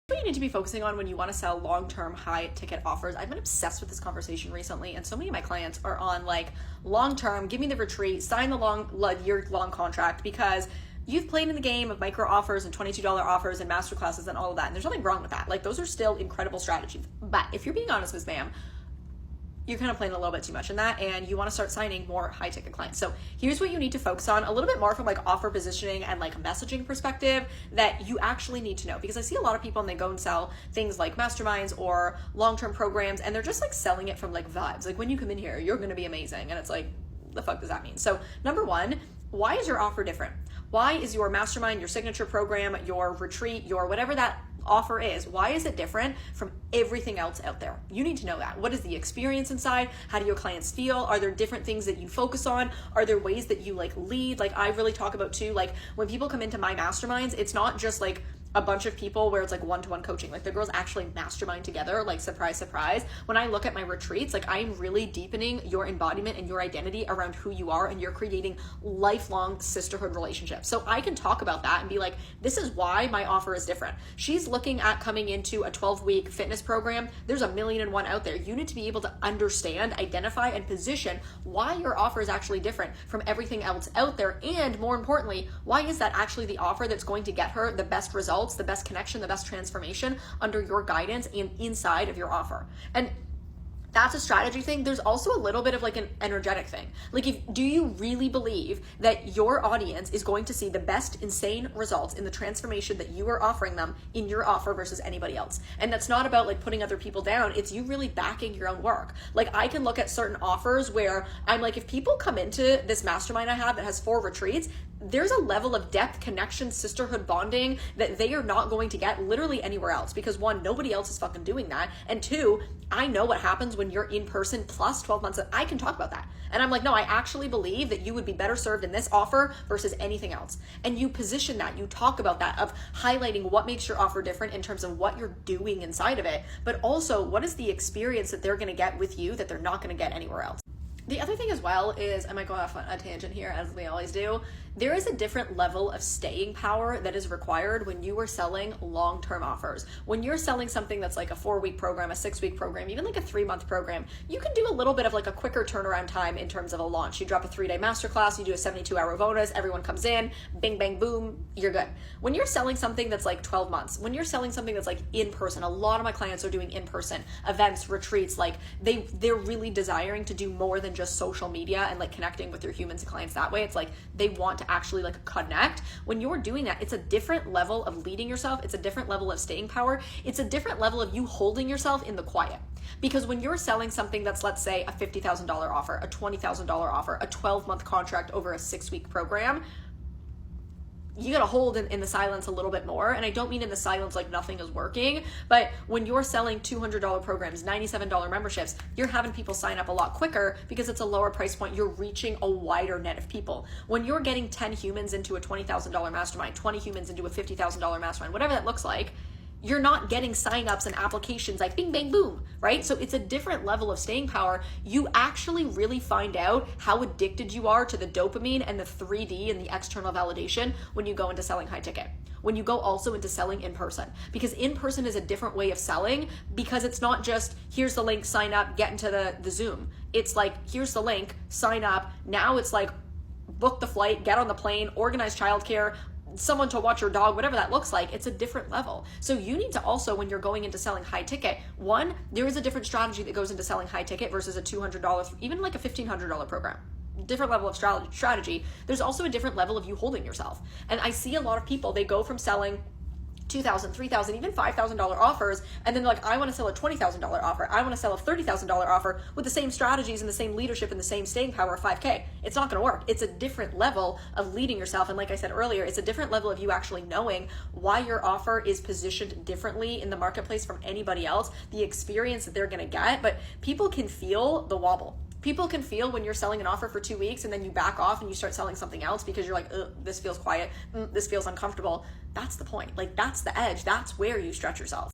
What you need to be focusing on when you want to sell long-term high ticket offers. I've been obsessed with this conversation recently, and so many of my clients are on like long-term, give me the retreat, sign the year-long contract, because you've played in the game of micro offers and $22 offers and masterclasses and all of that. And there's nothing wrong with that. Like, those are still incredible strategies. But if you're being honest, Ms. Ma'am, you're kind of playing a little bit too much in that, and you want to start signing more high ticket clients. So here's what you need to focus on a little bit more from like offer positioning and like messaging perspective that you actually need to know, because I see a lot of people and they go and sell things like masterminds or long-term programs, and they're just like selling it from like vibes. Like, when you come in here, you're going to be amazing. And it's like, the fuck does that mean? So number one, why is your offer different? Why is your mastermind, your signature program, your retreat, your whatever that offer is, why is it different from everything else out there? You need to know that. What is the experience inside? How do your clients feel? Are there different things that you focus on? Are there ways that you like lead? Like, I really talk about too, like when people come into my masterminds, it's not just like a bunch of people where it's like one-to-one coaching. Like, the girls actually mastermind together, like surprise, surprise. When I look at my retreats, like, I'm really deepening your embodiment and your identity around who you are, and you're creating lifelong sisterhood relationships. So I can talk about that and be like, this is why my offer is different. She's looking at coming into a 12-week fitness program. There's 1,000,001 out there. You need to be able to understand, identify, and position why your offer is actually different from everything else out there. And more importantly, why is that actually the offer that's going to get her the best results, the best connection, the best transformation under your guidance and inside of your offer. And that's a strategy thing. There's also a little bit of like an energetic thing. Like, do you really believe that your audience is going to see the best insane results in the transformation that you are offering them in your offer versus anybody else? And that's not about like putting other people down. It's you really backing your own work. Like, I can look at certain offers where I'm like, if people come into this mastermind I have that has 4 retreats, there's a level of depth, connection, sisterhood, bonding that they are not going to get literally anywhere else, because 1, nobody else is fucking doing that. And 2, I know what happens when you're in person plus 12 months. I can talk about that. And I'm like, no, I actually believe that you would be better served in this offer versus anything else. And you position that, you talk about that, of highlighting what makes your offer different in terms of what you're doing inside of it, but also what is the experience that they're going to get with you that they're not going to get anywhere else. The other thing as well is, I might go off on a tangent here, as we always do, there is a different level of staying power that is required when you are selling long-term offers. When you're selling something that's like a 4-week program, a 6-week program, even like a 3-month program, you can do a little bit of like a quicker turnaround time in terms of a launch. You drop a 3-day masterclass, you do a 72-hour bonus, everyone comes in, bing, bang, boom, you're good. When you're selling something that's like 12 months, when you're selling something that's like in person, a lot of my clients are doing in-person events, retreats, like they're really desiring to do more than just social media and like connecting with their humans and clients that way. It's like they want to actually like connect. When you're doing that, it's a different level of leading yourself. It's a different level of staying power. It's a different level of you holding yourself in the quiet. Because when you're selling something that's, let's say, a $50,000 offer, a $20,000 offer, a 12-month contract over a 6-week program, you gotta hold in the silence a little bit more. And I don't mean in the silence like nothing is working, but when you're selling $200 programs, $97 memberships, you're having people sign up a lot quicker because it's a lower price point. You're reaching a wider net of people. When you're getting 10 humans into a $20,000 mastermind, 20 humans into a $50,000 mastermind, whatever that looks like, you're not getting signups and applications like bing, bang, boom, right? So it's a different level of staying power. You actually really find out how addicted you are to the dopamine and the 3D and the external validation when you go into selling high ticket. When you go also into selling in person, because in person is a different way of selling, because it's not just here's the link, sign up, get into the Zoom. It's like, here's the link, sign up. Now it's like book the flight, get on the plane, organize childcare, someone to watch your dog, whatever that looks like. It's a different level. So you need to also, when you're going into selling high ticket, 1, there is a different strategy that goes into selling high ticket versus a $200, even like a $1,500 program. Different level of strategy. There's also a different level of you holding yourself. And I see a lot of people, they go from selling $2,000, $3,000, even $5,000 offers, and then they're like, I want to sell a $20,000 offer. I want to sell a $30,000 offer with the same strategies and the same leadership and the same staying power of 5K. It's not going to work. It's a different level of leading yourself. And like I said earlier, it's a different level of you actually knowing why your offer is positioned differently in the marketplace from anybody else, the experience that they're going to get. But people can feel the wobble. People can feel when you're selling an offer for 2 weeks and then you back off and you start selling something else because you're like, this feels quiet, this feels uncomfortable. That's the point. Like, that's the edge. That's where you stretch yourself.